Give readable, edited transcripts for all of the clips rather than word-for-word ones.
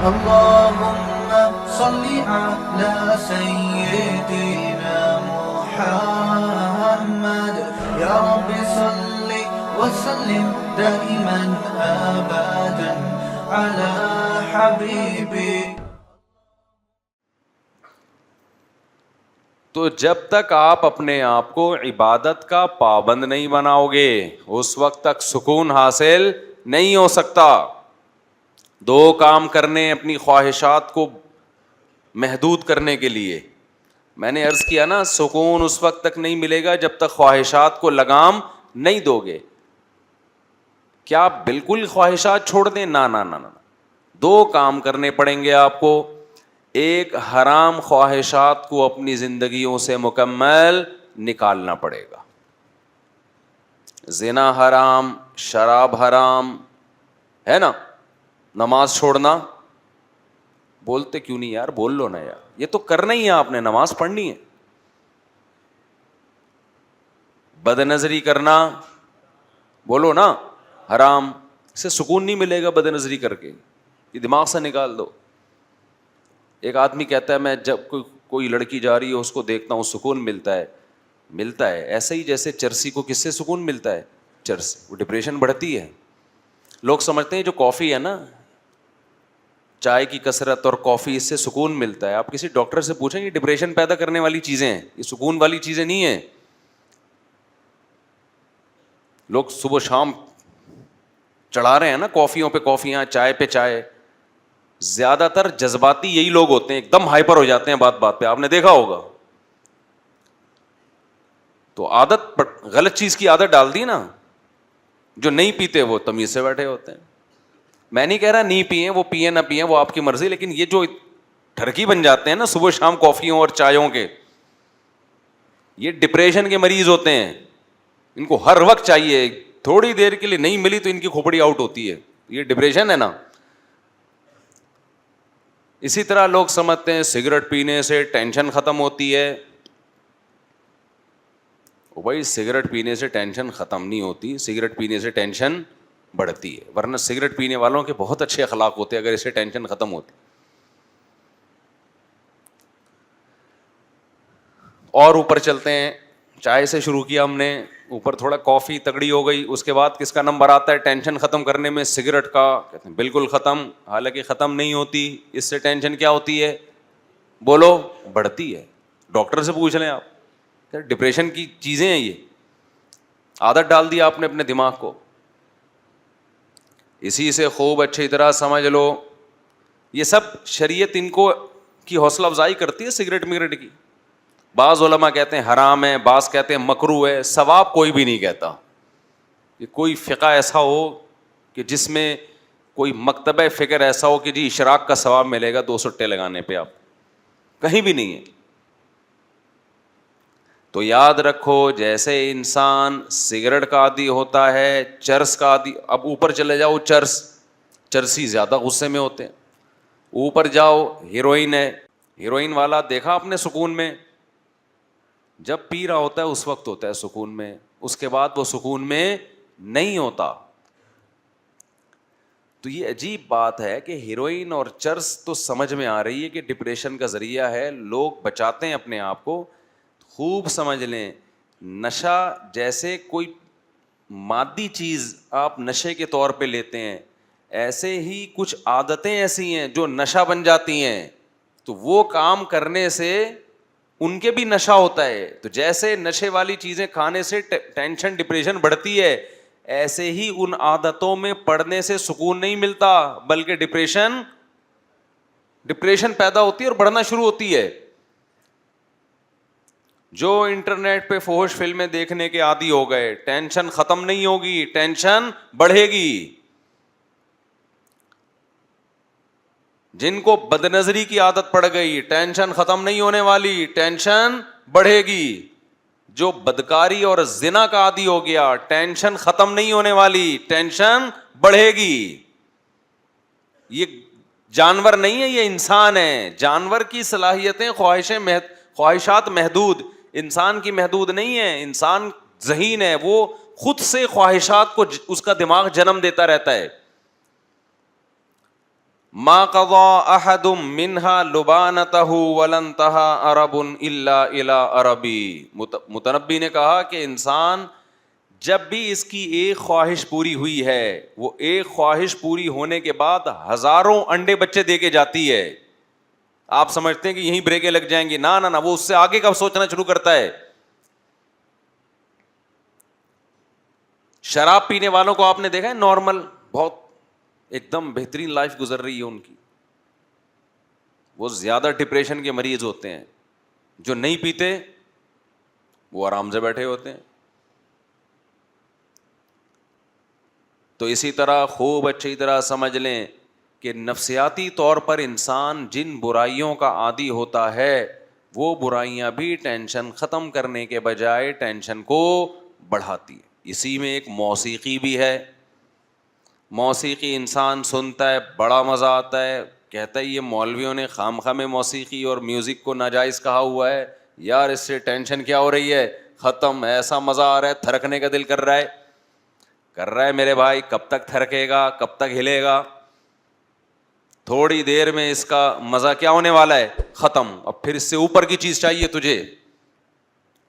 اللهم صل على سيدنا محمد يا رب صل وسلم دائما ابدا على حبيبي. تو جب تک آپ اپنے آپ کو عبادت کا پابند نہیں بناؤ گے اس وقت تک سکون حاصل نہیں ہو سکتا. دو کام کرنے اپنی خواہشات کو محدود کرنے کے لیے. میں نے عرض کیا نا, سکون اس وقت تک نہیں ملے گا جب تک خواہشات کو لگام نہیں دو گے. کیا آپ بالکل خواہشات چھوڑ دیں؟ نہ نہ نہ. دو کام کرنے پڑیں گے آپ کو. ایک, حرام خواہشات کو اپنی زندگیوں سے مکمل نکالنا پڑے گا. زنا حرام, شراب حرام ہے نا. نماز چھوڑنا, بولتے کیوں نہیں یار, بول لو نا یار, یہ تو کرنا ہی ہے آپ نے, نماز پڑھنی ہے. بد نظری کرنا, بولو نا, حرام. اس سے سکون نہیں ملے گا بد نظری کر کے, یہ دماغ سے نکال دو. ایک آدمی کہتا ہے میں جب کوئی لڑکی جا رہی ہے اس کو دیکھتا ہوں سکون ملتا ہے. ملتا ہے ایسا ہی جیسے چرسی کو کس سے سکون ملتا ہے؟ چرس. وہ ڈپریشن بڑھتی ہے. لوگ سمجھتے ہیں جو کافی ہے نا, چائے کی کثرت اور کافی, اس سے سکون ملتا ہے. آپ کسی ڈاکٹر سے پوچھیں, یہ ڈپریشن پیدا کرنے والی چیزیں ہیں, یہ سکون والی چیزیں نہیں ہیں. لوگ صبح شام چڑھا رہے ہیں نا کافیوں پہ کافیاں, چائے پہ چائے. زیادہ تر جذباتی یہی لوگ ہوتے ہیں, ایک دم ہائپر ہو جاتے ہیں بات بات پہ, آپ نے دیکھا ہوگا. تو عادت, غلط چیز کی عادت ڈال دی نا. جو نہیں پیتے وہ تمیز سے بیٹھے ہوتے ہیں. میں نہیں کہہ رہا نہیں پئیں, وہ پئیں نہ پئیں وہ آپ کی مرضی, لیکن یہ جو ٹھرکی بن جاتے ہیں نا صبح شام کافیوں اور چایوں کے, یہ ڈپریشن کے مریض ہوتے ہیں. ان کو ہر وقت چاہیے, تھوڑی دیر کے لیے نہیں ملی تو ان کی کھوپڑی آؤٹ ہوتی ہے. یہ ڈپریشن ہے نا. اسی طرح لوگ سمجھتے ہیں سگریٹ پینے سے ٹینشن ختم ہوتی ہے. بھائی سگریٹ پینے سے ٹینشن ختم نہیں ہوتی, سگریٹ پینے سے ٹینشن بڑھتی ہے. ورنہ سگریٹ پینے والوں کے بہت اچھے اخلاق ہوتے ہیں اگر اس سے ٹینشن ختم ہوتی. اور اوپر چلتے ہیں, چائے سے شروع کیا ہم نے, اوپر تھوڑا کافی تگڑی ہو گئی, اس کے بعد کس کا نمبر آتا ہے ٹینشن ختم کرنے میں؟ سگریٹ کا. کہتے ہیں بالکل ختم, حالانکہ ختم نہیں ہوتی. اس سے ٹینشن کیا ہوتی ہے؟ بولو, بڑھتی ہے. ڈاکٹر سے پوچھ لیں آپ, ڈپریشن کی چیزیں ہیں یہ. عادت ڈال دی آپ نے اپنے دماغ کو. اسی سے خوب اچھی طرح سمجھ لو, یہ سب شریعت ان کو کی حوصلہ افزائی کرتی ہے سگریٹ مگریٹ کی. بعض علماء کہتے ہیں حرام ہے, بعض کہتے ہیں مکروہ ہے, ثواب کوئی بھی نہیں کہتا. کہ کوئی فقہ ایسا ہو کہ جس میں کوئی مکتبہ فکر ایسا ہو کہ جی اشراق کا ثواب ملے گا 2 سٹے لگانے پہ, آپ کہیں بھی نہیں ہے. تو یاد رکھو, جیسے انسان سگریٹ کا عادی ہوتا ہے, چرس کا عادی, اب اوپر چلے جاؤ چرسی زیادہ غصے میں ہوتے ہیں. اوپر جاؤ ہیروئن ہے, ہیروئن والا دیکھا آپ نے سکون میں, جب پی رہا ہوتا ہے اس وقت ہوتا ہے سکون میں, اس کے بعد وہ سکون میں نہیں ہوتا. تو یہ عجیب بات ہے کہ ہیروئن اور چرس تو سمجھ میں آ رہی ہے کہ ڈپریشن کا ذریعہ ہے, لوگ بچاتے ہیں اپنے آپ کو. خوب سمجھ لیں, نشہ جیسے کوئی مادی چیز آپ نشے کے طور پہ لیتے ہیں, ایسے ہی کچھ عادتیں ایسی ہیں جو نشہ بن جاتی ہیں. تو وہ کام کرنے سے ان کے بھی نشہ ہوتا ہے. تو جیسے نشے والی چیزیں کھانے سے ٹینشن ڈپریشن بڑھتی ہے, ایسے ہی ان عادتوں میں پڑنے سے سکون نہیں ملتا, بلکہ ڈپریشن پیدا ہوتی ہے اور بڑھنا شروع ہوتی ہے. جو انٹرنیٹ پہ فحش فلمیں دیکھنے کے عادی ہو گئے, ٹینشن ختم نہیں ہوگی, ٹینشن بڑھے گی. جن کو بد نظری کی عادت پڑ گئی, ٹینشن ختم نہیں ہونے والی, ٹینشن بڑھے گی. جو بدکاری اور زنا کا عادی ہو گیا, ٹینشن ختم نہیں ہونے والی, ٹینشن بڑھے گی. یہ جانور نہیں ہے, یہ انسان ہے. جانور کی صلاحیتیں خواہشات محدود, انسان کی محدود نہیں ہے. انسان ذہین ہے, وہ خود سے خواہشات کو اس کا دماغ جنم دیتا رہتا ہے. ما قضى احد منها لبانته ولن انتهى عرب الا الى عربی. متنبی نے کہا کہ انسان جب بھی اس کی ایک خواہش پوری ہوئی ہے, وہ ایک خواہش پوری ہونے کے بعد ہزاروں انڈے بچے دے کے جاتی ہے. آپ سمجھتے ہیں کہ یہیں بریکیں لگ جائیں گی, نہ نہ, وہ اس سے آگے کا سوچنا شروع کرتا ہے. شراب پینے والوں کو آپ نے دیکھا ہے, نارمل, بہت ایک دم بہترین لائف گزر رہی ہے ان کی, وہ زیادہ ڈپریشن کے مریض ہوتے ہیں. جو نہیں پیتے وہ آرام سے بیٹھے ہوتے ہیں. تو اسی طرح خوب اچھی طرح سمجھ لیں کہ نفسیاتی طور پر انسان جن برائیوں کا عادی ہوتا ہے, وہ برائیاں بھی ٹینشن ختم کرنے کے بجائے ٹینشن کو بڑھاتی ہے. اسی میں ایک موسیقی بھی ہے. موسیقی انسان سنتا ہے, بڑا مزہ آتا ہے, کہتا ہے یہ مولویوں نے خام خواہ میں موسیقی اور میوزک کو ناجائز کہا ہوا ہے, یار اس سے ٹینشن کیا ہو رہی ہے, ختم, ایسا مزہ آ رہا ہے, تھرکنے کا دل کر رہا ہے میرے بھائی. کب تک تھرکے گا, کب تک ہلے گا؟ تھوڑی دیر میں اس کا مزہ کیا ہونے والا ہے, ختم. اب پھر اس سے اوپر کی چیز چاہیے تجھے.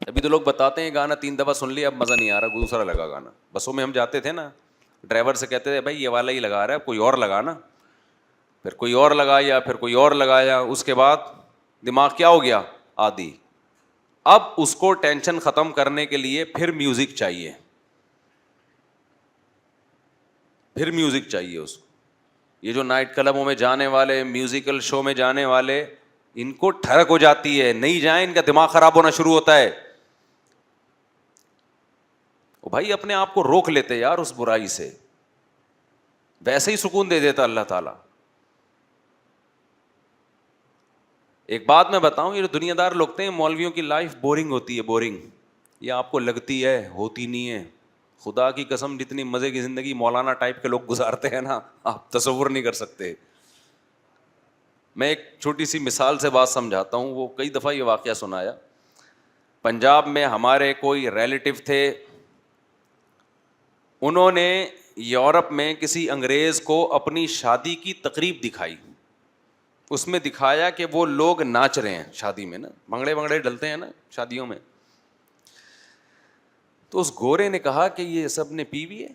ابھی تو لوگ بتاتے ہیں گانا 3 دفعہ سن لیا, اب مزہ نہیں آ رہا, دوسرا لگا گانا. بسوں میں ہم جاتے تھے نا, ڈرائیور سے کہتے تھے بھائی یہ والا ہی لگا رہا ہے, کوئی اور لگا نا. پھر کوئی اور لگایا, پھر کوئی اور لگایا, اس کے بعد دماغ کیا ہو گیا, عادی. اب اس کو ٹینشن ختم کرنے کے لیے پھر میوزک چاہیے, پھر میوزک چاہیے اس کو. یہ جو نائٹ کلبوں میں جانے والے, میوزیکل شو میں جانے والے, ان کو ٹھڑک ہو جاتی ہے, نہیں جائیں ان کا دماغ خراب ہونا شروع ہوتا ہے. وہ بھائی اپنے آپ کو روک لیتے یار اس برائی سے, ویسے ہی سکون دے دیتا اللہ تعالیٰ. ایک بات میں بتاؤں, یہ جو دنیا دار لوگ ہیں, مولویوں کی لائف بورنگ ہوتی ہے, بورنگ. یہ آپ کو لگتی ہے, ہوتی نہیں ہے. خدا کی قسم جتنی مزے کی زندگی مولانا ٹائپ کے لوگ گزارتے ہیں نا, آپ تصور نہیں کر سکتے. میں ایک چھوٹی سی مثال سے بات سمجھاتا ہوں. وہ کئی دفعہ یہ واقعہ سنایا. پنجاب میں ہمارے کوئی ریلیٹیو تھے, انہوں نے یورپ میں کسی انگریز کو اپنی شادی کی تقریب دکھائی. اس میں دکھایا کہ وہ لوگ ناچ رہے ہیں شادی میں نا, بھنگڑے بھنگڑے ڈلتے ہیں نا شادیوں میں. تو اس گورے نے کہا کہ یہ سب نے پی بھی ہے.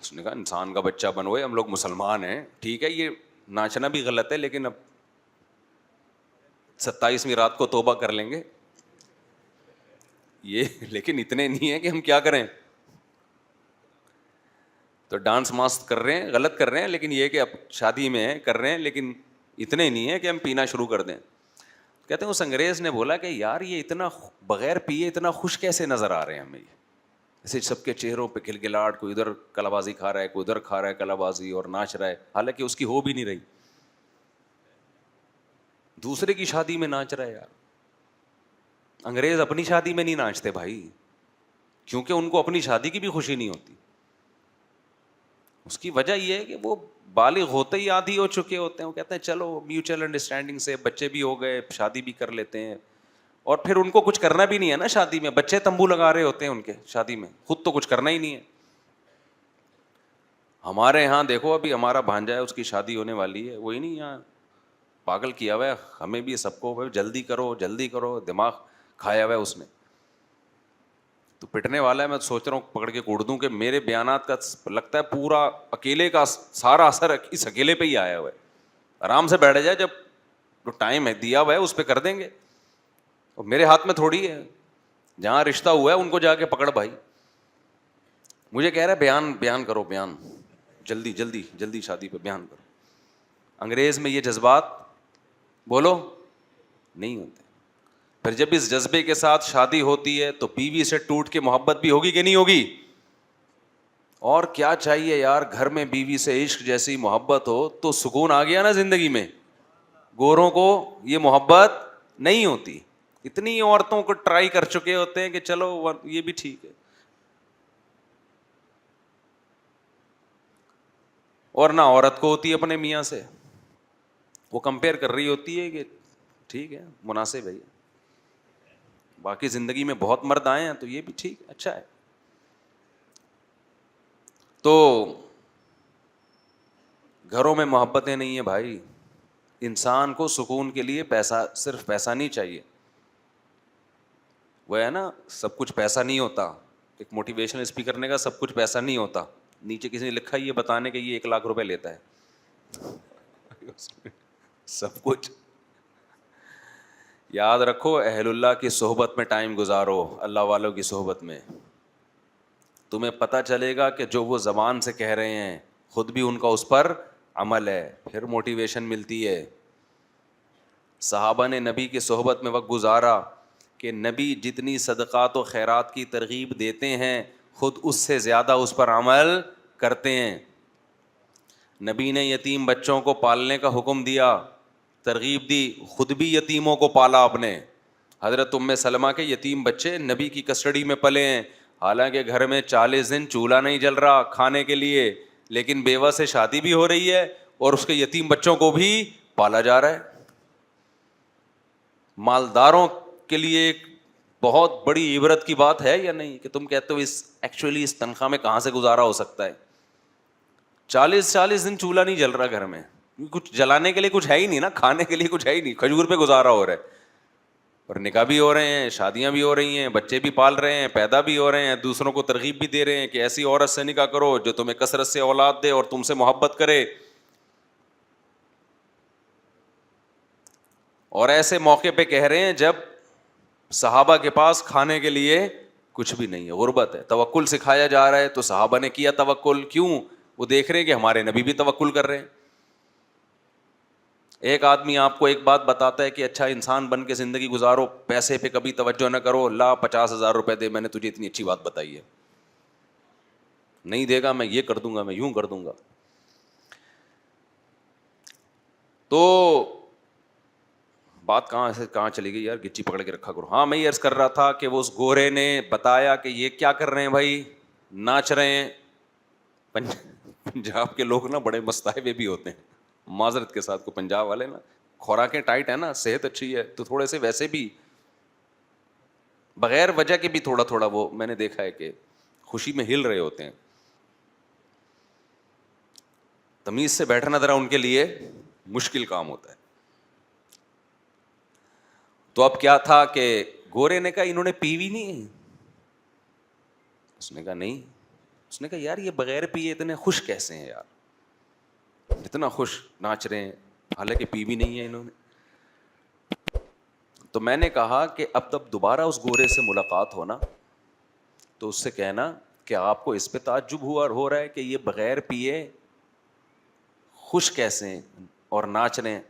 اس نے کہا انسان کا بچہ بنوئے, ہم لوگ مسلمان ہیں, ٹھیک ہے یہ ناچنا بھی غلط ہے, لیکن اب 27ویں رات کو توبہ کر لیں گے یہ, لیکن اتنے نہیں ہیں کہ ہم کیا کریں. تو ڈانس ماست کر رہے ہیں, غلط کر رہے ہیں, لیکن یہ کہ اب شادی میں ہیں کر رہے ہیں, لیکن اتنے نہیں ہیں کہ ہم پینا شروع کر دیں. کہتے ہیں اس انگریز نے بولا کہ یار یہ اتنا بغیر پیے اتنا خوش کیسے نظر آ رہے ہیں ہمیں, ایسے سب کے چہروں پہ کھلکھلاہٹ, کوئی ادھر کلا بازی کھا رہا ہے, کوئی ادھر کھا رہا ہے کلا بازی اور ناچ رہا ہے, حالانکہ اس کی ہو بھی نہیں رہی, دوسرے کی شادی میں ناچ رہا ہے. یار انگریز اپنی شادی میں نہیں ناچتے بھائی, کیونکہ ان کو اپنی شادی کی بھی خوشی نہیں ہوتی. اس کی وجہ یہ ہے کہ وہ بالغ ہوتے ہی عادی ہو چکے ہوتے ہیں. وہ کہتے ہیں چلو میوچل انڈرسٹینڈنگ سے بچے بھی ہو گئے, شادی بھی کر لیتے ہیں, اور پھر ان کو کچھ کرنا بھی نہیں ہے نا شادی میں, بچے تمبو لگا رہے ہوتے ہیں ان کے شادی میں, خود تو کچھ کرنا ہی نہیں ہے. ہمارے یہاں دیکھو, ابھی ہمارا بھانجا ہے, اس کی شادی ہونے والی ہے, وہی نہیں یہاں پاگل کیا ہوا ہے ہمیں بھی سب کو, جلدی کرو جلدی کرو, دماغ کھایا ہوا ہے اس نے. تو پٹنے والا ہے. میں سوچ رہا ہوں پکڑ کے کوڑ دوں, کہ میرے بیانات کا لگتا ہے پورا اکیلے کا سارا اثر اس اکیلے پہ ہی آیا ہوا ہے. آرام سے بیٹھ جائے, جب جو ٹائم ہے دیا ہوا ہے اس پہ کر دیں گے, اور میرے ہاتھ میں تھوڑی ہے. جہاں رشتہ ہوا ہے ان کو جا کے پکڑ بھائی. مجھے کہہ رہا ہے بیان کرو, بیان جلدی جلدی جلدی شادی پہ بیان کرو. انگریز میں یہ جذبات بولو نہیں ہوتے. پھر جب اس جذبے کے ساتھ شادی ہوتی ہے تو بیوی سے ٹوٹ کے محبت بھی ہوگی کہ نہیں ہوگی؟ اور کیا چاہیے یار, گھر میں بیوی سے عشق جیسی محبت ہو تو سکون آ گیا نا زندگی میں. گوروں کو یہ محبت نہیں ہوتی. اتنی عورتوں کو ٹرائی کر چکے ہوتے ہیں کہ چلو یہ بھی ٹھیک ہے, اور نہ عورت کو ہوتی ہے اپنے میاں سے. وہ کمپیئر کر رہی ہوتی ہے کہ ٹھیک ہے مناسب ہے, باقی زندگی میں بہت مرد آئے ہیں تو یہ بھی ٹھیک ہے, اچھا ہے. تو گھروں میں محبتیں نہیں ہیں بھائی. انسان کو سکون کے لیے پیسہ, صرف پیسہ نہیں چاہیے. وہ ہے نا, سب کچھ پیسہ نہیں ہوتا. ایک موٹیویشنل اسپیکر نے کہا سب کچھ پیسہ نہیں ہوتا. نیچے کسی نے لکھا یہ بتانے کہ یہ 1,00,000 روپے لیتا ہے. سب کچھ یاد رکھو, اہل اللہ کی صحبت میں ٹائم گزارو, اللہ والوں کی صحبت میں. تمہیں پتہ چلے گا کہ جو وہ زبان سے کہہ رہے ہیں خود بھی ان کا اس پر عمل ہے, پھر موٹیویشن ملتی ہے. صحابہ نے نبی کی صحبت میں وقت گزارا کہ نبی جتنی صدقات و خیرات کی ترغیب دیتے ہیں خود اس سے زیادہ اس پر عمل کرتے ہیں. نبی نے یتیم بچوں کو پالنے کا حکم دیا, ترغیب دی, خود بھی یتیموں کو پالا آپ نے. حضرت ام سلمہ کے یتیم بچے نبی کی کسٹڈی میں پلے ہیں, حالانکہ گھر میں 40 دن چولہا نہیں جل رہا کھانے کے لیے, لیکن بیوہ سے شادی بھی ہو رہی ہے اور اس کے یتیم بچوں کو بھی پالا جا رہا ہے. مالداروں کے لیے ایک بہت بڑی عبرت کی بات ہے یا نہیں, کہ تم کہتے ہو ایکچولی اس تنخواہ میں کہاں سے گزارا ہو سکتا ہے. 40 دن چولہا نہیں جل رہا گھر میں, کچھ جلانے کے لیے کچھ ہے ہی نہیں نا, کھانے کے لیے کچھ ہے ہی نہیں, کھجور پہ گزارا ہو رہا ہے. اور نکاح بھی ہو رہے ہیں, شادیاں بھی ہو رہی ہیں, بچے بھی پال رہے ہیں, پیدا بھی ہو رہے ہیں, دوسروں کو ترغیب بھی دے رہے ہیں کہ ایسی عورت سے نکاح کرو جو تمہیں کثرت سے اولاد دے اور تم سے محبت کرے. اور ایسے موقع پہ کہہ رہے ہیں جب صحابہ کے پاس کھانے کے لیے کچھ بھی نہیں ہے, غربت ہے. توکل سکھایا جا رہا ہے تو صحابہ نے کیا توکل. کیوں؟ وہ دیکھ رہے ہیں کہ ہمارے نبی بھی توکل کر رہے ہیں. ایک آدمی آپ کو ایک بات بتاتا ہے کہ اچھا انسان بن کے زندگی گزارو, پیسے پہ کبھی توجہ نہ کرو, لا 50,000 روپے دے, میں نے تجھے اتنی اچھی بات بتائی ہے, نہیں دے گا میں یہ کر دوں گا, میں یوں کر دوں گا. تو بات کہاں چلی گئی یار, گچی پکڑ کے رکھا کرو. ہاں میں یہ عرض کر رہا تھا کہ وہ اس گورے نے بتایا کہ یہ کیا کر رہے ہیں بھائی, ناچ رہے ہیں. پنجاب کے لوگ نا بڑے مستائبے بھی ہوتے ہیں, معذرت کے ساتھ, کو پنجاب والے نا خوراکیں ٹائٹ ہے نا, صحت اچھی ہے تو تھوڑے سے ویسے بھی بغیر وجہ کے بھی تھوڑا تھوڑا وہ میں نے دیکھا ہے کہ خوشی میں ہل رہے ہوتے ہیں. تمیز سے بیٹھنا ذرا ان کے لیے مشکل کام ہوتا ہے. تو اب کیا تھا کہ گورے نے کہا انہوں نے پیوی نہیں. اس نے کہا نہیں. اس نے کہا یار یہ بغیر پیے اتنے خوش کیسے ہیں یار, اتنا خوش ناچ رہے ہیں حالانکہ پی بھی نہیں ہے انہوں نے. تو میں نے کہا کہ اب تب دوبارہ اس گورے سے ملاقات ہونا تو اس سے کہنا کہ آپ کو اس پہ تعجب ہوا اور ہو رہا ہے کہ یہ بغیر پیے خوش کیسے ہیں اور ناچ رہے ہیں.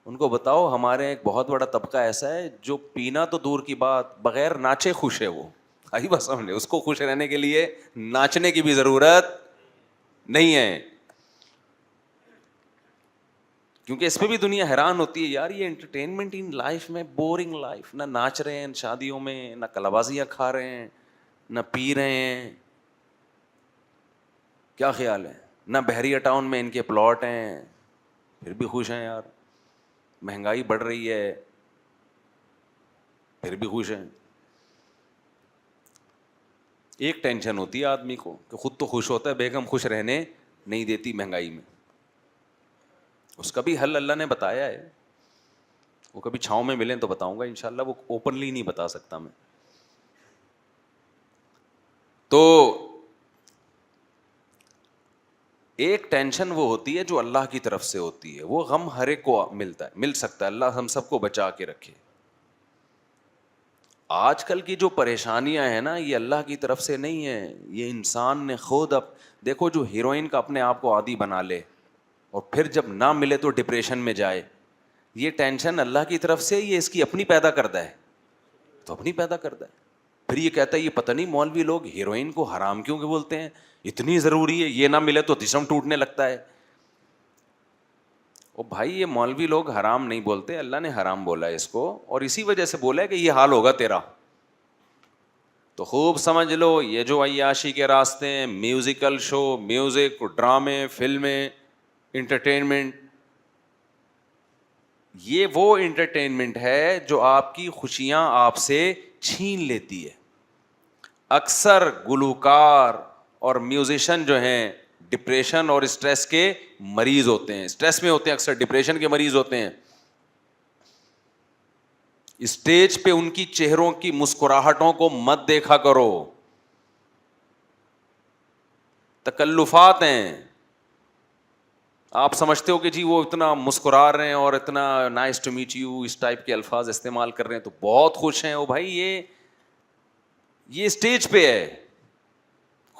ان کو بتاؤ ہمارے ایک بہت بڑا طبقہ ایسا ہے جو پینا تو دور کی بات بغیر ناچے خوش ہے. وہ آئی بات سمجھے, اس کو خوش رہنے کے لیے ناچنے کی بھی ضرورت نہیں ہے. کیونکہ اس پہ بھی دنیا حیران ہوتی ہے یار, یہ انٹرٹینمنٹ ان لائف میں بورنگ لائف, نہ ناچ رہے ہیں شادیوں میں, نہ کلابازیاں کھا رہے ہیں, نہ پی رہے ہیں, کیا خیال ہے, نہ بحریہ ٹاؤن میں ان کے پلاٹ ہیں پھر بھی خوش ہیں یار, مہنگائی بڑھ رہی ہے پھر بھی خوش ہیں. ایک ٹینشن ہوتی ہے آدمی کو کہ خود تو خوش ہوتا ہے, بیگم خوش رہنے نہیں دیتی مہنگائی میں. اس کا بھی حل اللہ نے بتایا ہے, وہ کبھی چھاؤں میں ملیں تو بتاؤں گا انشاءاللہ, وہ اوپنلی نہیں بتا سکتا میں. تو ایک ٹینشن وہ ہوتی ہے جو اللہ کی طرف سے ہوتی ہے, وہ غم ہر ایک کو ملتا ہے, مل سکتا ہے, اللہ ہم سب کو بچا کے رکھے. آج کل کی جو پریشانیاں ہیں نا یہ اللہ کی طرف سے نہیں ہیں, یہ انسان نے خود. اب دیکھو جو ہیروئن کا اپنے آپ کو عادی بنا لے اور پھر جب نہ ملے تو ڈپریشن میں جائے, یہ ٹینشن اللہ کی طرف سے, یہ اس کی اپنی پیدا کرتا ہے, تو اپنی پیدا کرتا ہے. پھر یہ کہتا ہے یہ پتہ نہیں مولوی لوگ ہیروئن کو حرام کیوں کہ بولتے ہیں, اتنی ضروری ہے, یہ نہ ملے تو جسم ٹوٹنے لگتا ہے. او بھائی یہ مولوی لوگ حرام نہیں بولتے, اللہ نے حرام بولا ہے اس کو, اور اسی وجہ سے بولا ہے کہ یہ حال ہوگا تیرا. تو خوب سمجھ لو یہ جو عیاشی کے راستے ہیں, میوزیکل شو, میوزک, ڈرامے, فلمیں, انٹرٹینمنٹ, یہ وہ انٹرٹینمنٹ ہے جو آپ کی خوشیاں آپ سے چھین لیتی ہے. اکثر گلوکار اور میوزیشین جو ہیں ڈپریشن اور اسٹریس کے مریض ہوتے ہیں, اسٹریس میں ہوتے ہیں, اکثر ڈپریشن کے مریض ہوتے ہیں. اسٹیج پہ ان کی چہروں کی مسکراہٹوں کو مت دیکھا کرو, تکلفات ہیں. آپ سمجھتے ہو کہ جی وہ اتنا مسکرا رہے ہیں اور اتنا نائس ٹو میٹ یو اس ٹائپ کے الفاظ استعمال کر رہے ہیں تو بہت خوش ہیں. او بھائی یہ اسٹیج پہ ہے,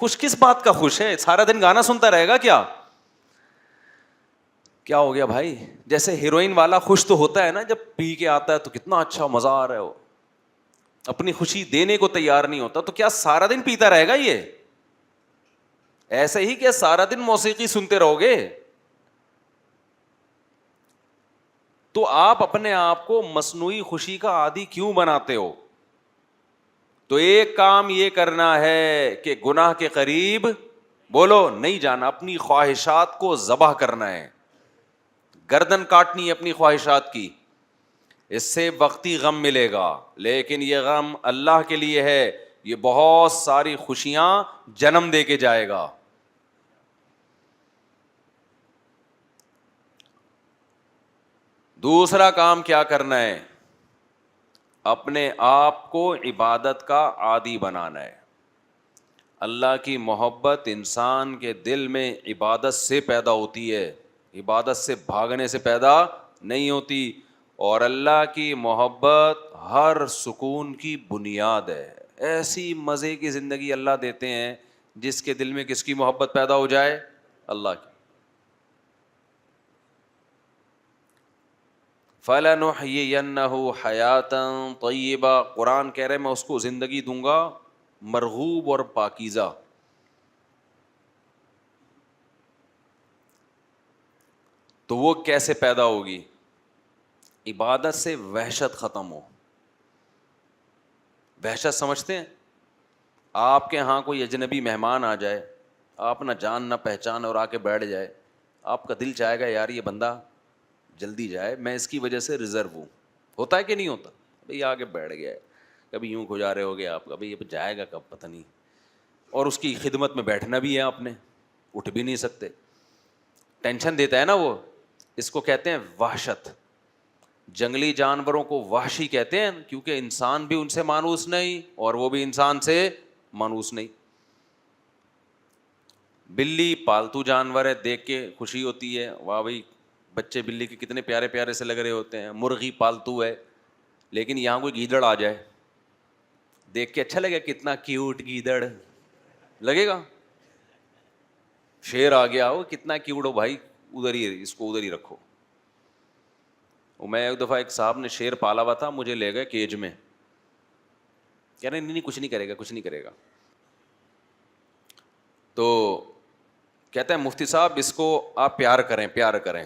خوش کس بات کا خوش ہے؟ سارا دن گانا سنتا رہے گا کیا ہو گیا بھائی؟ جیسے ہیروئن والا خوش تو ہوتا ہے نا, جب پی کے آتا ہے تو کتنا اچھا مزہ آ رہا ہے, وہ اپنی خوشی دینے کو تیار نہیں ہوتا, تو کیا سارا دن پیتا رہے گا یہ؟ ایسے ہی کیا سارا دن موسیقی سنتے رہو گے؟ تو آپ اپنے آپ کو مصنوعی خوشی کا عادی کیوں بناتے ہو؟ تو ایک کام یہ کرنا ہے کہ گناہ کے قریب بولو نہیں جانا, اپنی خواہشات کو ذبح کرنا ہے, گردن کاٹنی ہے اپنی خواہشات کی. اس سے وقتی غم ملے گا, لیکن یہ غم اللہ کے لیے ہے, یہ بہت ساری خوشیاں جنم دے کے جائے گا. دوسرا کام کیا کرنا ہے؟ اپنے آپ کو عبادت کا عادی بنانا ہے. اللہ کی محبت انسان کے دل میں عبادت سے پیدا ہوتی ہے, عبادت سے بھاگنے سے پیدا نہیں ہوتی. اور اللہ کی محبت ہر سکون کی بنیاد ہے. ایسی مزے کی زندگی اللہ دیتے ہیں جس کے دل میں کس کی محبت پیدا ہو جائے؟ اللہ کی. فَلَنُحْيِيَنَّهُ حَيَاةً طَيِّبَةً, قرآن کہہ رہے میں اس کو زندگی دوں گا مرغوب اور پاکیزہ. تو وہ کیسے پیدا ہوگی؟ عبادت سے وحشت ختم ہو. وحشت سمجھتے ہیں؟ آپ کے ہاں کوئی اجنبی مہمان آ جائے, آپ نہ جان نہ پہچان, اور آ کے بیٹھ جائے, آپ کا دل چاہے گا یار یہ بندہ جلدی جائے, میں اس کی وجہ سے ریزرو ہوں. ہوتا ہے کہ نہیں ہوتا؟ بھئی آ کے بیٹھ گیا ہے, کبھی یوں گزارے ہو گیا آپ کا, بھئی یہ جائے گا کب پتہ نہیں, اور اس کی خدمت میں بیٹھنا بھی ہے آپ نے, اٹھ بھی نہیں سکتے, ٹینشن دیتا ہے نا وہ. اس کو کہتے ہیں وحشت. جنگلی جانوروں کو وحشی کہتے ہیں کیونکہ انسان بھی ان سے مانوس نہیں اور وہ بھی انسان سے مانوس نہیں. بلی پالتو جانور ہے, دیکھ کے خوشی ہوتی ہے, واہ بھائی بچے بلی کے کتنے پیارے پیارے سے لگ رہے ہوتے ہیں. مرغی پالتو ہے, لیکن یہاں کوئی گیدڑ آ جائے دیکھ کے اچھا لگے, کتنا کیوٹ گیدڑ لگے گا. شیر آ گیا ہو, کتنا کیوٹ ہو بھائی, ادھر ہی اس کو ادھر ہی رکھو. میں ایک دفعہ ایک صاحب نے شیر پالا ہوا تھا, مجھے لے گئے کیج میں, کہہ رہے نہیں کچھ نہیں کرے گا, کچھ نہیں کرے گا. تو کہتا ہے مفتی صاحب اس کو آپ پیار کریں, پیار کریں.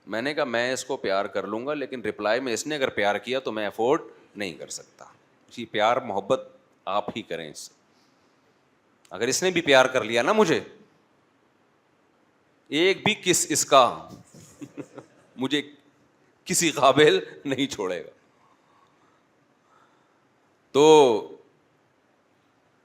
میں نے کہا میں اس کو پیار کر لوں گا, لیکن رپلائی میں اس نے اگر پیار کیا تو میں افورڈ نہیں کر سکتا. اسی پیار محبت آپ ہی کریں اس سے. اگر اس نے بھی پیار کر لیا نا مجھے, ایک بھی کس اس کا مجھے کسی قابل نہیں چھوڑے گا. تو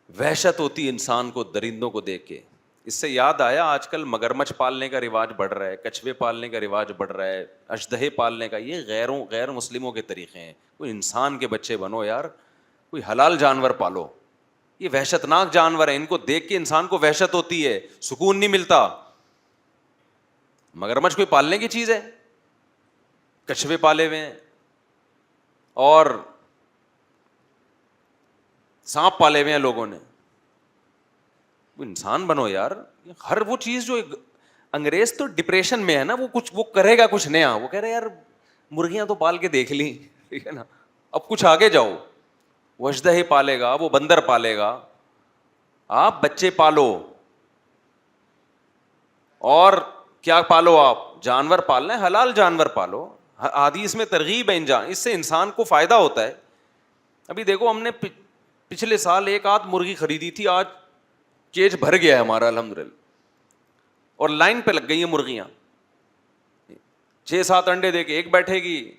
وحشت ہوتی انسان کو درندوں کو دیکھ کے. اس سے یاد آیا آج کل مگرمچھ پالنے کا رواج بڑھ رہا ہے, کچھوے پالنے کا رواج بڑھ رہا ہے, اژدہے پالنے کا. یہ غیر مسلموں کے طریقے ہیں. کوئی انسان کے بچے بنو یار, کوئی حلال جانور پالو. یہ وحشتناک جانور ہیں, ان کو دیکھ کے انسان کو وحشت ہوتی ہے, سکون نہیں ملتا. مگرمچھ کوئی پالنے کی چیز ہے؟ کچھوے پالے ہوئے ہیں اور سانپ پالے ہوئے ہیں لوگوں نے. وہ انسان بنو یار. ہر وہ چیز جو انگریز تو ڈپریشن میں ہے نا, وہ کرے گا کچھ نیا. وہ کہہ رہے یار مرغیاں تو پال کے دیکھ لی, ٹھیک ہے نا, اب کچھ آگے جاؤ. وہ اژدہے پالے گا, وہ بندر پالے گا. آپ بچے پالو, اور کیا پالو, آپ جانور پالنا ہے, حلال جانور پالو. حدیث میں ترغیب ہے اس سے انسان کو فائدہ ہوتا ہے. ابھی دیکھو ہم نے پچھلے سال ایک آدھ مرغی خریدی تھی, آج کیج بھر گیا ہے ہمارا الحمدللہ, اور لائن پہ لگ گئی ہیں مرغیاں. 6-7 انڈے دے کے ایک بیٹھے گی,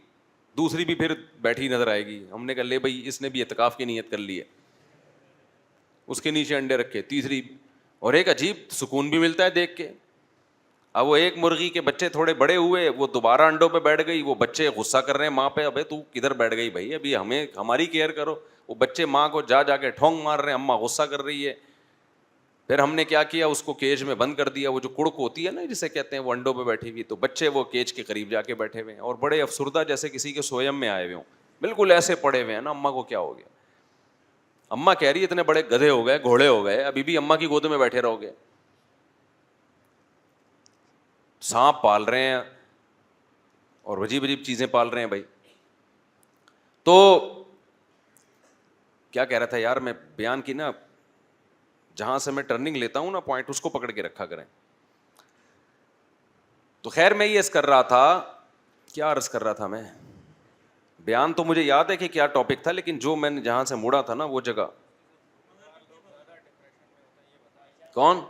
دوسری بھی پھر بیٹھی نظر آئے گی. ہم نے کہا لے بھائی اس نے بھی اعتکاف کی نیت کر لی ہے, اس کے نیچے انڈے رکھے, تیسری, اور ایک عجیب سکون بھی ملتا ہے دیکھ کے. اب وہ ایک مرغی کے بچے تھوڑے بڑے ہوئے, وہ دوبارہ انڈوں پہ بیٹھ گئی, وہ بچے غصہ کر رہے ہیں ماں پہ, ابے تو کدھر بیٹھ گئی بھائی, ابھی ہمیں ہماری کیئر کرو. وہ بچے ماں کو جا کے ٹھونگ مار رہے ہیں, اماں غصہ کر رہی ہے. پھر ہم نے کیا کیا, اس کو کیج میں بند کر دیا. وہ جو کڑک ہوتی ہے نا جسے کہتے ہیں, وہ انڈوں پہ بیٹھی ہوئی, تو بچے وہ کیج کے قریب جا کے بیٹھے ہوئے ہیں اور بڑے افسردہ جیسے کسی کے سویم میں آئے ہوئے ہوں, بالکل ایسے پڑے ہوئے ہیں نا, اماں کو کیا ہو گیا. اماں کہہ رہی ہے اتنے بڑے گدھے ہو گئے, گھوڑے ہو گئے, ابھی بھی اماں کی گود میں بیٹھے رہو گے. سانپ پال رہے ہیں اور عجیب عجیب چیزیں پال رہے ہیں بھائی. تو کیا کہہ رہا تھا یار, میں بیان کی نا, جہاں سے میں ٹرننگ لیتا ہوں نا پوائنٹ, اس کو پکڑ کے رکھا کریں. تو خیر میں یہ عرض کر رہا تھا, کیا عرض کر رہا تھا میں, بیان تو مجھے یاد ہے کہ کیا ٹاپک تھا, لیکن جو میں نے جہاں سے مڑا تھا نا وہ جگہ. کون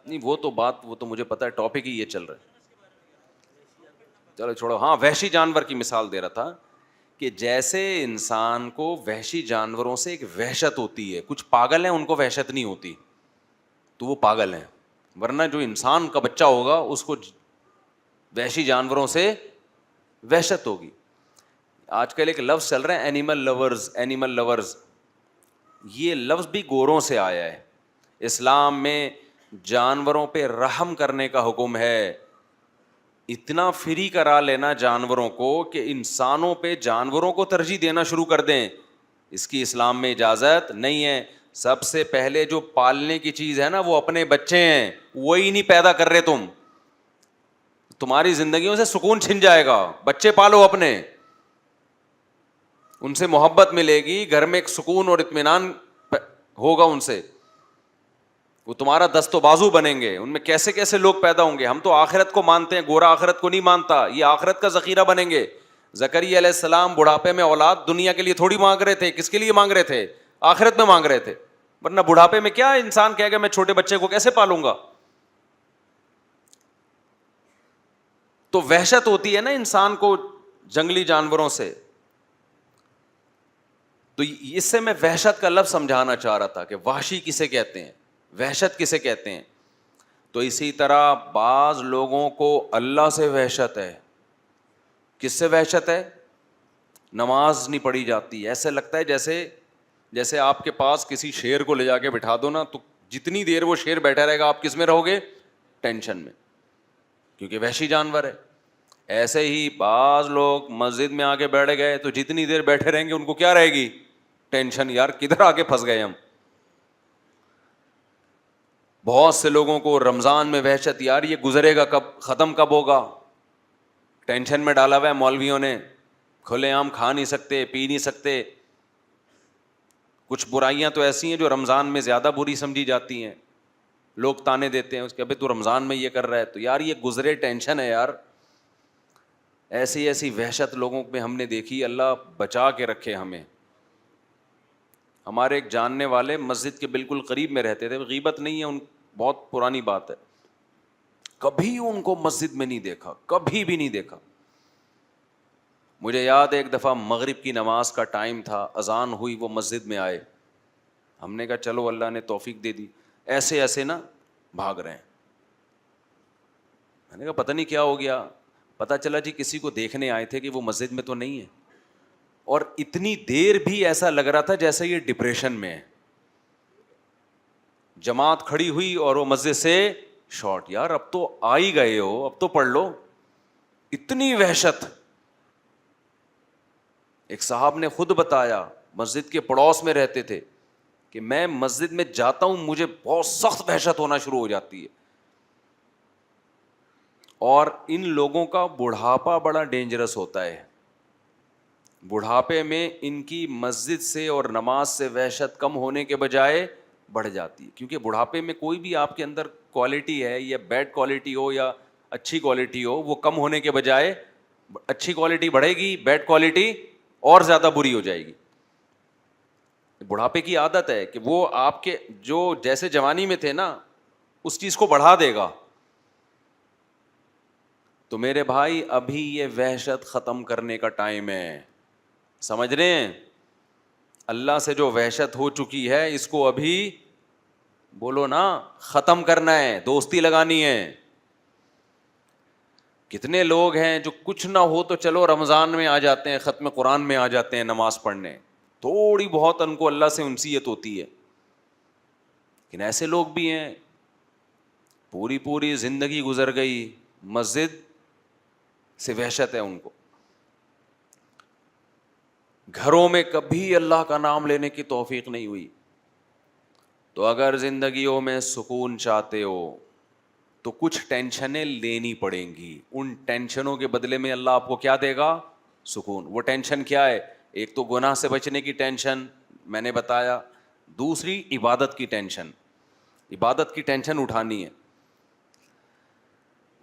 نہیں, وہ تو بات, وہ تو مجھے پتا ہے, ٹاپک ہی یہ چل رہا ہے. چلو چھوڑو. ہاں, وحشی جانور کی مثال دے رہا تھا کہ جیسے انسان کو وحشی جانوروں سے ایک وحشت ہوتی ہے, کچھ پاگل ہیں ان کو وحشت نہیں ہوتی, تو وہ پاگل ہیں. ورنہ جو انسان کا بچہ ہوگا اس کو وحشی جانوروں سے وحشت ہوگی. آج کل ایک لفظ چل رہا ہے اینیمل لورز, اینیمل لورز. یہ لفظ بھی گوروں سے آیا ہے. اسلام میں جانوروں پہ رحم کرنے کا حکم ہے. اتنا فری کرا لینا جانوروں کو کہ انسانوں پہ جانوروں کو ترجیح دینا شروع کر دیں, اس کی اسلام میں اجازت نہیں ہے. سب سے پہلے جو پالنے کی چیز ہے نا وہ اپنے بچے ہیں, وہی نہیں پیدا کر رہے تم, تمہاری زندگیوں سے سکون چھن جائے گا. بچے پالو اپنے, ان سے محبت ملے گی, گھر میں ایک سکون اور اطمینان ہوگا ان سے, وہ تمہارا دست و بازو بنیں گے. ان میں کیسے کیسے لوگ پیدا ہوں گے. ہم تو آخرت کو مانتے ہیں, گورا آخرت کو نہیں مانتا. یہ آخرت کا ذخیرہ بنیں گے. زکریا علیہ السلام بڑھاپے میں اولاد دنیا کے لیے تھوڑی مانگ رہے تھے, کس کے لیے مانگ رہے تھے, آخرت میں مانگ رہے تھے. ورنہ بڑھاپے میں کیا انسان کہے گا میں چھوٹے بچے کو کیسے پالوں گا. تو وحشت ہوتی ہے نا انسان کو جنگلی جانوروں سے. تو اس سے میں وحشت کا لفظ سمجھانا چاہ رہا تھا کہ وحشی کسے کہتے ہیں, وحشت کسے کہتے ہیں. تو اسی طرح بعض لوگوں کو اللہ سے وحشت ہے. کس سے وحشت ہے؟ نماز نہیں پڑھی جاتی, ایسے لگتا ہے جیسے آپ کے پاس کسی شیر کو لے جا کے بٹھا دو نا, تو جتنی دیر وہ شیر بیٹھا رہے گا آپ کس میں رہو گے, ٹینشن میں, کیونکہ وحشی جانور ہے. ایسے ہی بعض لوگ مسجد میں آ کے بیٹھ گئے تو جتنی دیر بیٹھے رہیں گے ان کو کیا رہے گی, ٹینشن, یار کدھر آ کے پھنس گئے ہم. بہت سے لوگوں کو رمضان میں وحشت, یار یہ گزرے گا کب, ختم کب ہوگا, ٹینشن میں ڈالا ہوا ہے مولویوں نے. کھلے عام کھا نہیں سکتے, پی نہیں سکتے. کچھ برائیاں تو ایسی ہیں جو رمضان میں زیادہ بری سمجھی جاتی ہیں, لوگ تانے دیتے ہیں اس کے, ابھی تو رمضان میں یہ کر رہا ہے, تو یار یہ گزرے, ٹینشن ہے یار. ایسی ایسی وحشت لوگوں میں ہم نے دیکھی, اللہ بچا کے رکھے ہمیں. ہمارے ایک جاننے والے مسجد کے بالکل قریب میں رہتے تھے, غیبت نہیں ہے, ان بہت پرانی بات ہے, کبھی ان کو مسجد میں نہیں دیکھا, کبھی بھی نہیں دیکھا. مجھے یاد ہے ایک دفعہ مغرب کی نماز کا ٹائم تھا, اذان ہوئی, وہ مسجد میں آئے. ہم نے کہا چلو اللہ نے توفیق دے دی, ایسے ایسے نا بھاگ رہے ہیں. میں نے کہا پتہ نہیں کیا ہو گیا. پتہ چلا جی کسی کو دیکھنے آئے تھے کہ وہ مسجد میں تو نہیں ہے, اور اتنی دیر بھی ایسا لگ رہا تھا جیسے یہ ڈپریشن میں ہے. جماعت کھڑی ہوئی اور وہ مسجد سے شارٹ, یار اب تو آ ہی گئے ہو, اب تو پڑھ لو. اتنی وحشت. ایک صاحب نے خود بتایا, مسجد کے پڑوس میں رہتے تھے, کہ میں مسجد میں جاتا ہوں مجھے بہت سخت وحشت ہونا شروع ہو جاتی ہے. اور ان لوگوں کا بڑھاپا بڑا ڈینجرس ہوتا ہے. بڑھاپے میں ان کی مسجد سے اور نماز سے وحشت کم ہونے کے بجائے بڑھ جاتی ہے, کیونکہ بڑھاپے میں کوئی بھی آپ کے اندر کوالٹی ہے, یا بیڈ کوالٹی ہو یا اچھی کوالٹی ہو, وہ کم ہونے کے بجائے اچھی کوالٹی بڑھے گی, بیڈ کوالٹی اور زیادہ بری ہو جائے گی. بڑھاپے کی عادت ہے کہ وہ آپ کے جو جیسے جوانی میں تھے نا اس چیز کو بڑھا دے گا. تو میرے بھائی ابھی یہ وحشت ختم کرنے کا ٹائم ہے, سمجھ رہے ہیں؟ اللہ سے جو وحشت ہو چکی ہے اس کو ابھی بولو نا, ختم کرنا ہے, دوستی لگانی ہے. کتنے لوگ ہیں جو کچھ نہ ہو تو چلو رمضان میں آ جاتے ہیں, ختم قرآن میں آ جاتے ہیں نماز پڑھنے, تھوڑی بہت ان کو اللہ سے انسیت ہوتی ہے. لیکن ایسے لوگ بھی ہیں پوری پوری زندگی گزر گئی, مسجد سے وحشت ہے ان کو, گھروں میں کبھی اللہ کا نام لینے کی توفیق نہیں ہوئی. تو اگر زندگیوں میں سکون چاہتے ہو تو کچھ ٹینشنیں لینی پڑیں گی. ان ٹینشنوں کے بدلے میں اللہ آپ کو کیا دے گا؟ سکون. وہ ٹینشن کیا ہے؟ ایک تو گناہ سے بچنے کی ٹینشن میں نے بتایا, دوسری عبادت کی ٹینشن, عبادت کی ٹینشن اٹھانی ہے.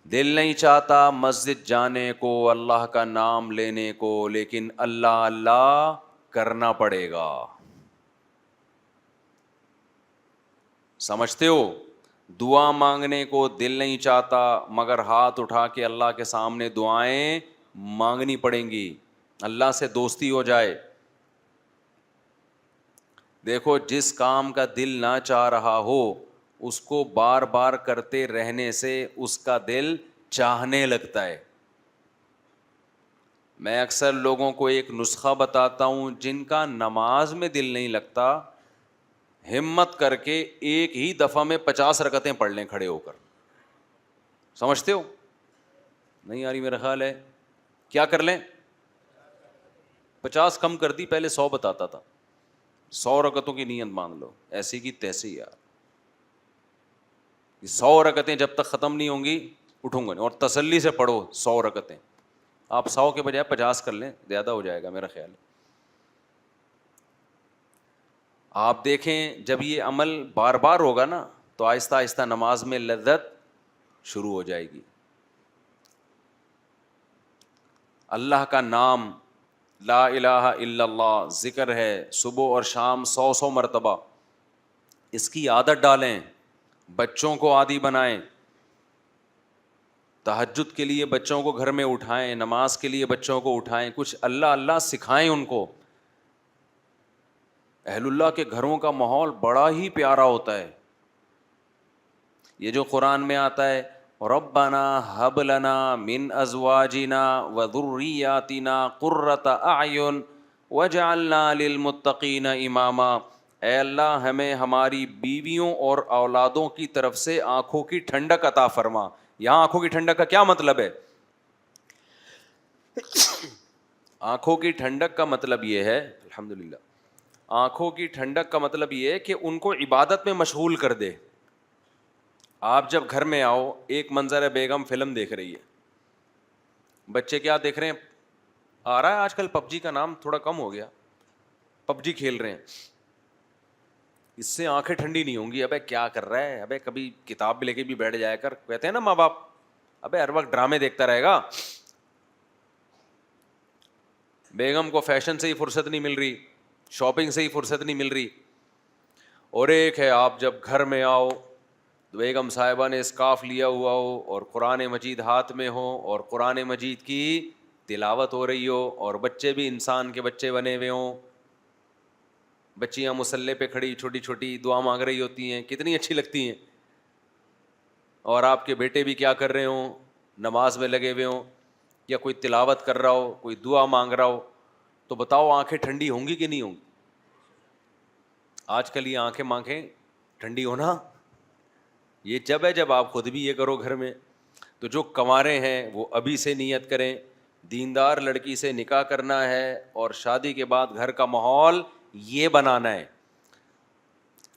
دل نہیں چاہتا مسجد جانے کو, اللہ کا نام لینے کو, لیکن اللہ اللہ کرنا پڑے گا. سمجھتے ہو؟ دعا مانگنے کو دل نہیں چاہتا, مگر ہاتھ اٹھا کے اللہ کے سامنے دعائیں مانگنی پڑیں گی, اللہ سے دوستی ہو جائے. دیکھو جس کام کا دل نہ چاہ رہا ہو اس کو بار بار کرتے رہنے سے اس کا دل چاہنے لگتا ہے. میں اکثر لوگوں کو ایک نسخہ بتاتا ہوں, جن کا نماز میں دل نہیں لگتا, ہمت کر کے ایک ہی دفعہ میں 50 رکعتیں پڑھ لیں کھڑے ہو کر. سمجھتے ہو؟ نہیں آ رہی میرا خیال ہے. کیا کر لیں؟ 50 کم کر دی, پہلے 100 بتاتا تھا. 100 رکعتوں کی نیت مان لو, ایسی کی تیسی یار. 100 رکعتیں جب تک ختم نہیں ہوں گی اٹھوں گا نہیں, اور تسلی سے پڑھو 100 رکعتیں. آپ 100 کے بجائے 50 کر لیں, زیادہ ہو جائے گا میرا خیال ہے. آپ دیکھیں جب یہ عمل بار بار ہوگا نا تو آہستہ آہستہ نماز میں لذت شروع ہو جائے گی. اللہ کا نام لا الہ الا اللہ ذکر ہے, صبح اور شام 100 مرتبہ. اس کی عادت ڈالیں, بچوں کو عادی بنائیں. تہجد کے لیے بچوں کو گھر میں اٹھائیں, نماز کے لیے بچوں کو اٹھائیں, کچھ اللہ اللہ سکھائیں ان کو. اہل اللہ کے گھروں کا ماحول بڑا ہی پیارا ہوتا ہے. یہ جو قرآن میں آتا ہے ربنا ہب لنا من ازواجنا وذریاتنا قرۃ اعین وجعلنا للمتقین اماما, اے اللہ ہمیں ہماری بیویوں اور اولادوں کی طرف سے آنکھوں کی ٹھنڈک عطا فرما. یہاں آنکھوں کی ٹھنڈک کا کیا مطلب ہے؟ آنکھوں کی ٹھنڈک کا مطلب یہ ہے, الحمدللہ, آنکھوں کی ٹھنڈک کا مطلب یہ ہے کہ ان کو عبادت میں مشغول کر دے. آپ جب گھر میں آؤ, ایک منظر ہے, بیگم فلم دیکھ رہی ہے, بچے کیا دیکھ رہے ہیں؟ آ رہا ہے آج کل پب جی کا نام تھوڑا کم ہو گیا, پب جی کھیل رہے ہیں. اس سے آنکھیں ٹھنڈی نہیں ہوں گی. ابے کیا کر رہا ہے, ابے کبھی کتاب بھی لے کے بھی بیٹھ جایا کر. کہتے ہیں نا ماں باپ, ابے ہر وقت ڈرامے دیکھتا رہے گا. بیگم کو فیشن سے ہی فرصت نہیں مل رہی, شاپنگ سے ہی فرصت نہیں مل رہی. اور ایک ہے آپ جب گھر میں آؤ, بیگم صاحبہ نے اسکارف لیا ہوا ہو اور قرآن مجید ہاتھ میں ہو اور قرآن مجید کی تلاوت ہو رہی ہو, اور بچے بھی انسان کے بچے بنے ہوئے ہوں, بچیاں مصلے پہ کھڑی چھوٹی چھوٹی دعا مانگ رہی ہوتی ہیں, کتنی اچھی لگتی ہیں. اور آپ کے بیٹے بھی کیا کر رہے ہوں؟ نماز میں لگے ہوئے ہوں, یا کوئی تلاوت کر رہا ہو, کوئی دعا مانگ رہا ہو. تو بتاؤ آنکھیں ٹھنڈی ہوں گی کہ نہیں ہوں گی؟ آج کل یہ آنکھیں ٹھنڈی ہونا یہ جب ہے جب آپ خود بھی یہ کرو گھر میں. تو جو کنوارے ہیں وہ ابھی سے نیت کریں, دیندار لڑکی سے نکاح کرنا ہے اور شادی کے بعد گھر کا ماحول یہ بنانا ہے.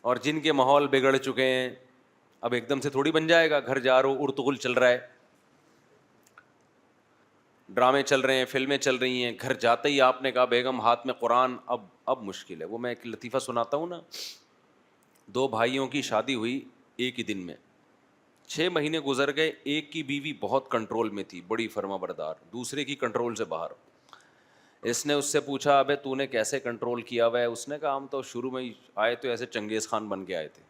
اور جن کے ماحول بگڑ چکے ہیں, اب ایک دم سے تھوڑی بن جائے گا. گھر جا رہا ہو, ارتغل چل رہا ہے, ڈرامے چل رہے ہیں, فلمیں چل رہی ہیں, گھر جاتے ہی آپ نے کہا بیگم ہاتھ میں قرآن, اب مشکل ہے. وہ میں ایک لطیفہ سناتا ہوں نا, 2 بھائیوں کی شادی ہوئی ایک ہی دن میں, 6 مہینے گزر گئے. ایک کی بیوی بہت کنٹرول میں تھی, بڑی فرما بردار, دوسرے کی کنٹرول سے باہر. اس نے اس سے پوچھا ابے تو نے کیسے کنٹرول کیا ہوا ہے؟ اس نے کہا ہم تو شروع میں ہی آئے تو ایسے چنگیز خان بن کے آئے تھے.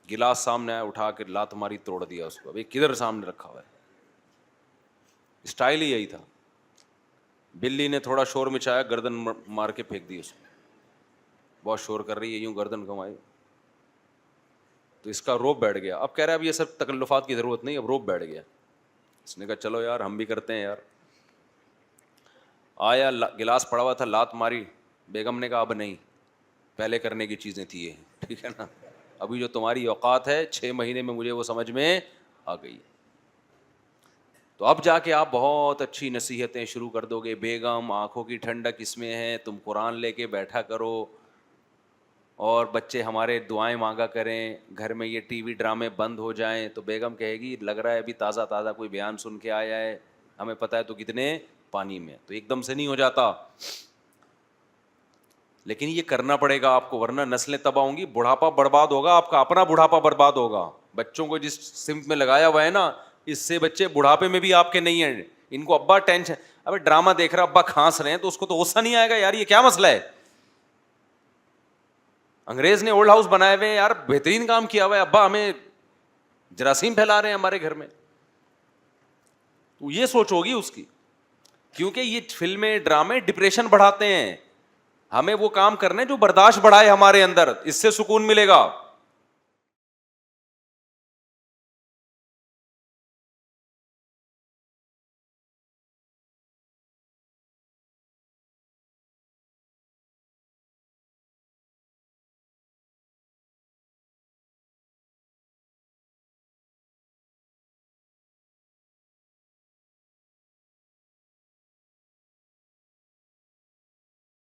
گلاس سامنے آیا, اٹھا کے لات ماری, توڑ دیا اس کو. ابھی کدھر سامنے رکھا ہوا ہے؟ اسٹائل ہی یہی تھا. بلی نے تھوڑا شور مچایا, گردن مار کے پھینک دی اس کو. بہت شور کر رہی ہے, یوں گردن گھمائی. تو اس کا روب بیٹھ گیا. اب کہہ رہا ہے اب یہ سب تکلفات کی ضرورت نہیں, اب روب بیٹھ گیا. اس نے کہا چلو یار ہم بھی کرتے ہیں یار. آیا گلاس پڑا ہوا تھا, لات ماری. بیگم نے کہا اب نہیں, پہلے کرنے کی چیزیں تھی یہ, ٹھیک ہے نا, ابھی جو تمہاری اوقات ہے 6 مہینے میں مجھے وہ سمجھ میں آ گئی. تو اب جا کے آپ بہت اچھی نصیحتیں شروع کر دو گے. بیگم آنکھوں کی ٹھنڈک اس میں ہے, تم قرآن لے کے بیٹھا کرو, اور بچے ہمارے دعائیں مانگا کریں, گھر میں یہ ٹی وی ڈرامے بند ہو جائیں. تو بیگم کہے گی لگ رہا ہے ابھی تازہ تازہ کوئی بیان سن کے آیا ہے, ہمیں پتہ ہے تو کتنے پانی میں. تو ایک دم سے نہیں ہو جاتا, لیکن یہ کرنا پڑے گا آپ کو, ورنہ نسلیں تباہ ہوں گی, بڑھاپا برباد ہوگا, آپ کا اپنا بڑھاپا برباد ہوگا. بچوں کو جس سمت میں لگایا ہوا ہے نا, اس سے بچے بڑھاپے میں بھی آپ کے نہیں ہیں. ان کو ابا ٹینشن, ابے ڈرامہ دیکھ رہا ابا کھانس رہے ہیں تو اس کو تو غصہ نہیں آئے گا یار یہ کیا مسئلہ ہے. انگریز نے اولڈ ہاؤس بنائے ہوئے ہیں یار, بہترین کام کیا ہوا ہے, ابا ہمیں جراثیم پھیلا رہے ہیں ہمارے گھر میں. تو یہ سوچ ہوگی اس کی, کیونکہ یہ فلمیں ڈرامے ڈپریشن بڑھاتے ہیں. ہمیں وہ کام کرنے جو برداشت بڑھائے ہمارے اندر, اس سے سکون ملے گا.